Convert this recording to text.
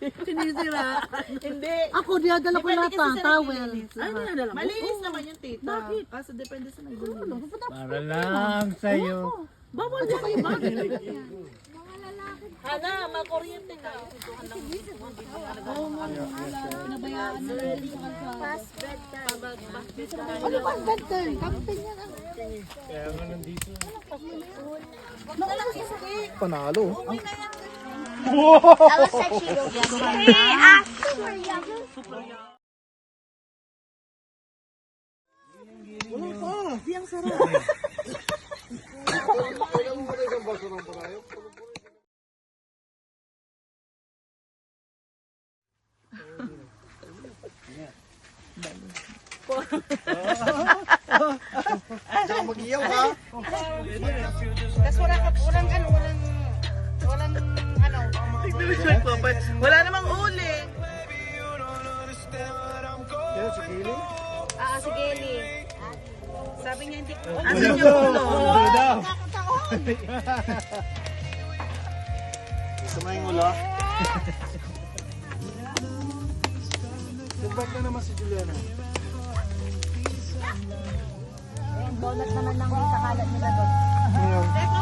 Sinisira. Hindi. Ako, dinadala ko lahat pa, towel. Ay, dinadala mo? Malinis naman yung tita. Bakit? Kaso depende sa naglilinis. Para lang sa'yo. Bawal yan yung bagay. Hana, makuryente ka. Pinabayaan na lang din sa kalsada. Past bedtime. Ano ba ang bedtime? Kapatid niya lang. Kaya nga nandito. Panalo. I was like Cheetos. Hey, super yummy. Diyan mag-iyaw ha. Tapos walang wala namang uli. Yan, si Kili. Sige, Lee. Sabi niya hindi. Asan yung ulo? Gusto mo yung ulo? Nag-back na naman si Juliana. Donut naman ng sa kalat nila doon. Ngayon. Teka